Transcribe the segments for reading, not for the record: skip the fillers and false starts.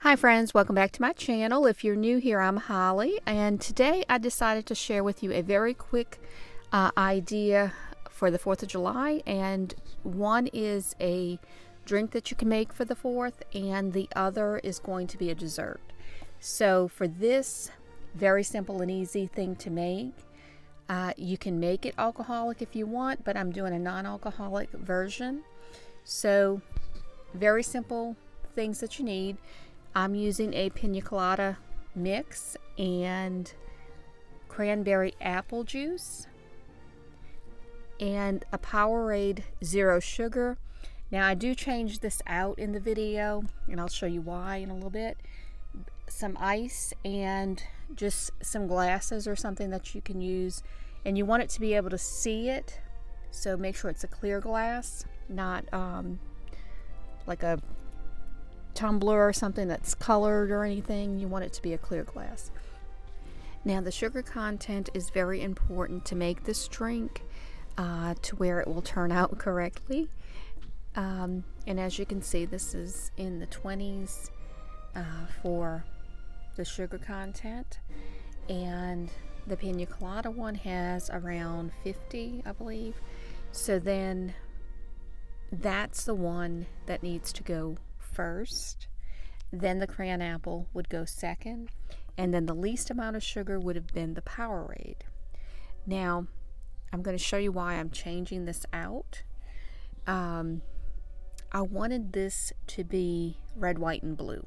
Hi friends, welcome back to my channel. If you're new here, I'm Holly, and today I decided to share with you a very quick idea for the 4th of July, and one is a drink that you can make for the 4th, and the other is going to be a dessert. So for this very simple and easy thing to make, you can make it alcoholic if you want, but I'm doing a non-alcoholic version. So very simple things that you need. I'm using a pina colada mix and cranberry apple juice and a Powerade Zero Sugar. Now I do change this out in the video and I'll show you why in a little bit. Some ice and just some glasses or something that you can use, and you want it to be able to see it, so make sure it's a clear glass, not like a tumbler or something that's colored or anything. You want it to be a clear glass. Now the sugar content is very important to make this drink to where it will turn out correctly, and as you can see, this is in the 20s for the sugar content, and the pina colada one has around 50, I believe. So then that's the one that needs to go first, then the cran apple would go second, and then the least amount of sugar would have been the Powerade. Now I'm going to show you why I'm changing this out. I wanted this to be red, white, and blue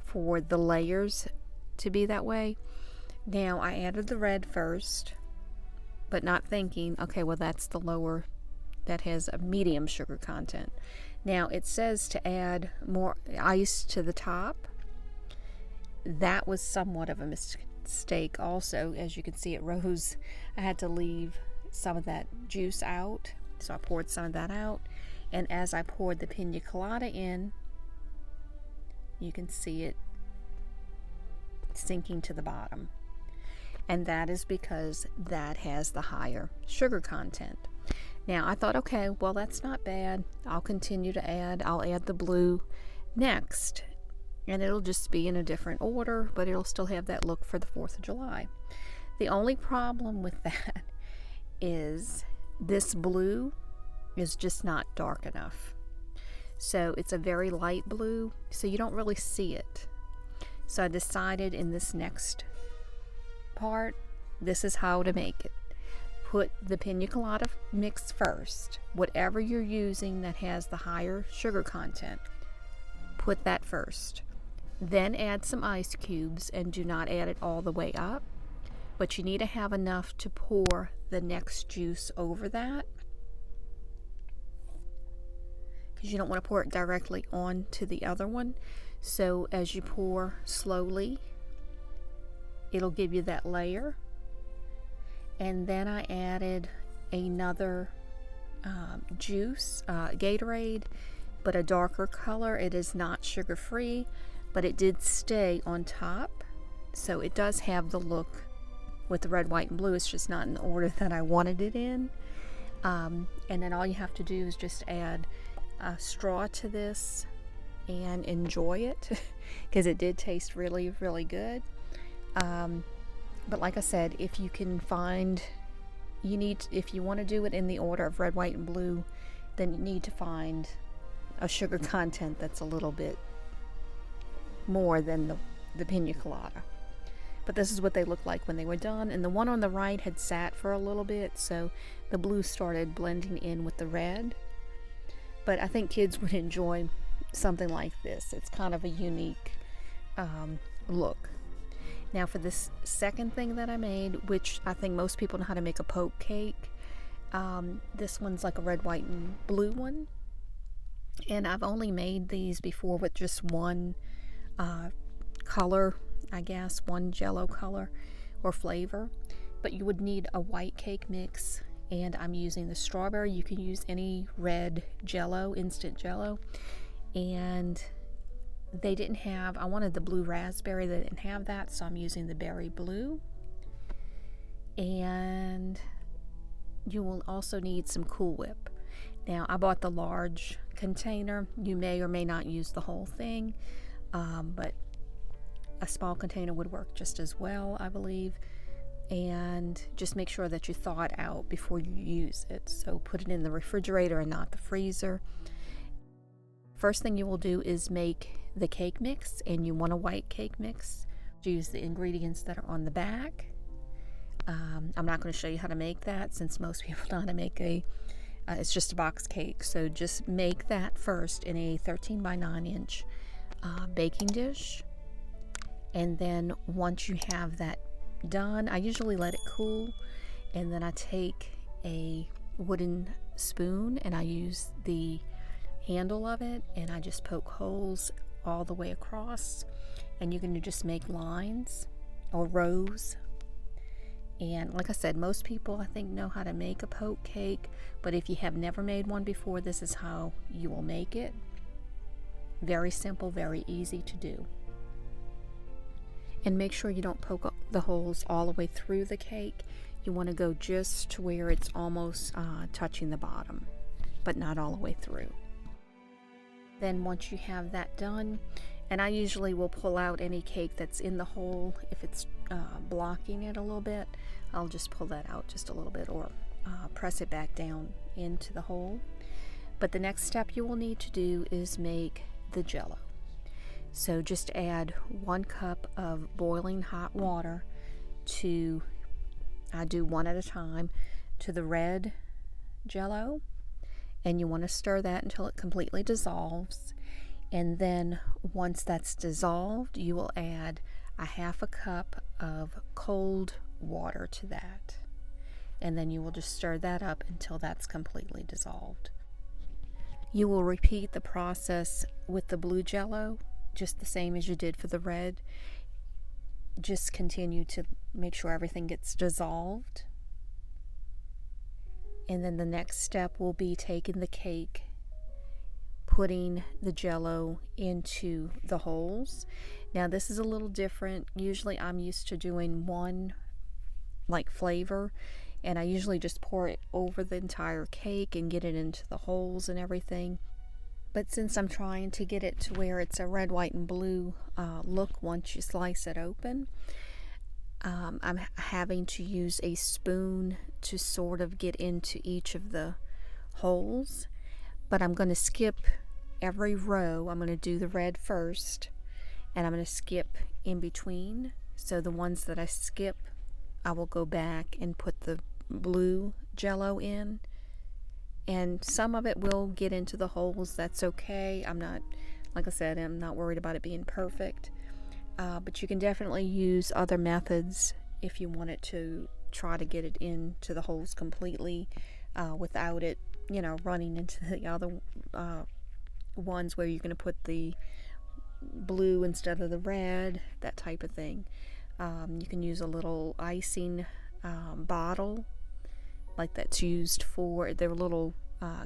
for the layers to be that way. Now I added the red first, but not thinking, okay, well that's the lower, that has a medium sugar content. Now it says to add more ice to the top. That was somewhat of a mistake also. As you can see, it rose. I had to leave some of that juice out, so I poured some of that out, and as I poured the pina colada in, you can see it sinking to the bottom, and that is because that has the higher sugar content. Now I thought, okay, well that's not bad. I'll continue to add. I'll add the blue next, and it'll just be in a different order, but it'll still have that look for the 4th of July. The only problem with that is this blue is just not dark enough. So it's a very light blue, so you don't really see it. So I decided in this next part, this is how to make it. Put the pina colada mix first. Whatever you're using that has the higher sugar content, put that first. Then add some ice cubes, and do not add it all the way up, but you need to have enough to pour the next juice over that, because you don't want to pour it directly onto the other one. So as you pour slowly, it'll give you that layer. And then I added another juice, Gatorade, but a darker color. It is not sugar-free, but it did stay on top, so it does have the look with the red, white, and blue. It's just not in the order that I wanted it in. And then all you have to do is just add a straw to this and enjoy it, because it did taste really, really good. But like I said, if you can find, if you want to do it in the order of red, white, and blue, then you need to find a sugar content that's a little bit more than the pina colada. But this is what they looked like when they were done, and the one on the right had sat for a little bit, so the blue started blending in with the red. But I think kids would enjoy something like this. It's kind of a unique look. Now for this second thing that I made, which I think most people know how to make a poke cake, this one's like a red, white, and blue one, and I've only made these before with just one color, I guess, one jello color or flavor, but you would need a white cake mix, and I'm using the strawberry. You can use any red jello, instant jello, and they didn't have, I wanted the blue raspberry, they didn't have that, so I'm using the berry blue. And you will also need some Cool Whip. Now I bought the large container. You may or may not use the whole thing. but a small container would work just as well, I believe. And just make sure that you thaw it out before you use it. So put it in the refrigerator and not the freezer. First thing you will do is make the cake mix, and you want a white cake mix. Use the ingredients that are on the back. I'm not going to show you how to make that, since most people know how to make it's just a box cake. So just make that first in a 13 by 9 inch baking dish. And then once you have that done, I usually let it cool, and then I take a wooden spoon and I use the handle of it, and I just poke holes all the way across, and you can just make lines or rows. And like I said, most people, I think, know how to make a poke cake, but if you have never made one before, this is how you will make it. Very simple, very easy to do. And make sure you don't poke the holes all the way through the cake. You want to go just to where it's almost touching the bottom, but not all the way through. Then once you have that done, and I usually will pull out any cake that's in the hole. If it's blocking it a little bit, I'll just pull that out just a little bit, or press it back down into the hole. But the next step you will need to do is make the jello. So just add 1 cup of boiling hot water to, I do one at a time, to the red jello, and you want to stir that until it completely dissolves. And then once that's dissolved, you will add a 1/2 cup of cold water to that, and then you will just stir that up until that's completely dissolved. You will repeat the process with the blue jello, just the same as you did for the red. Just continue to make sure everything gets dissolved. And then the next step will be taking the cake, putting the jello into the holes. Now this is a little different. Usually I'm used to doing one like flavor, and I usually just pour it over the entire cake and get it into the holes and everything. But since I'm trying to get it to where it's a red, white, and blue look once you slice it open, I'm having to use a spoon to sort of get into each of the holes. But I'm going to skip every row. I'm going to do the red first, and I'm going to skip in between. So the ones that I skip, I will go back and put the blue jello in. And some of it will get into the holes. That's okay. I'm not, like I said, I'm not worried about it being perfect. But you can definitely use other methods if you wanted to try to get it into the holes completely without it, running into the other ones where you're going to put the blue instead of the red, that type of thing. You can use a little icing bottle, like that's used for, they're little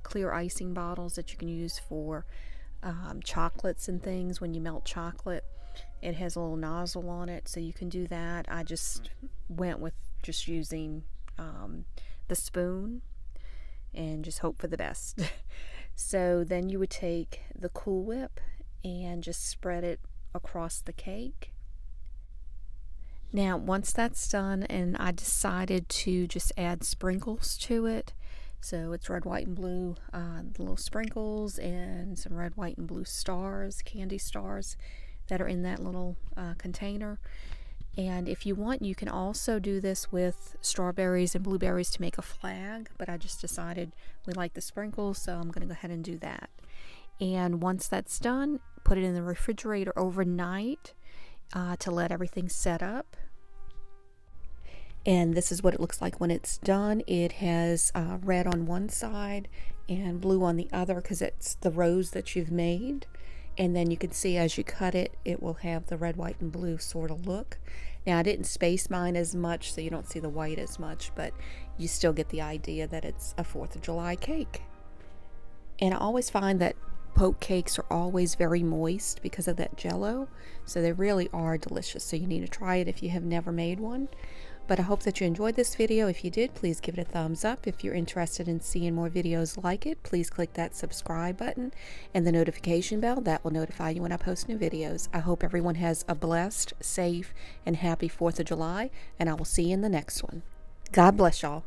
clear icing bottles that you can use for chocolates and things. When you melt chocolate, it has a little nozzle on it, so you can do that. I just went with just using the spoon and just hope for the best. So then you would take the Cool Whip and just spread it across the cake. Now once that's done, and I decided to just add sprinkles to it, so it's red, white, and blue, the little sprinkles, and some red, white, and blue stars, candy stars that are in that little container. And if you want, you can also do this with strawberries and blueberries to make a flag, but I just decided we like the sprinkles, so I'm going to go ahead and do that. And once that's done, put it in the refrigerator overnight to let everything set up. And this is what it looks like when it's done. It has red on one side and blue on the other, because it's the rows that you've made. And then you can see as you cut it, it will have the red, white, and blue sort of look. Now I didn't space mine as much, so you don't see the white as much, but you still get the idea that it's a 4th of July cake. And I always find that poke cakes are always very moist because of that jello, so they really are delicious. So you need to try it if you have never made one. But I hope that you enjoyed this video. If you did, please give it a thumbs up. If you're interested in seeing more videos like it, please click that subscribe button and the notification bell. That will notify you when I post new videos. I hope everyone has a blessed, safe, and happy 4th of July, and I will see you in the next one. God bless y'all.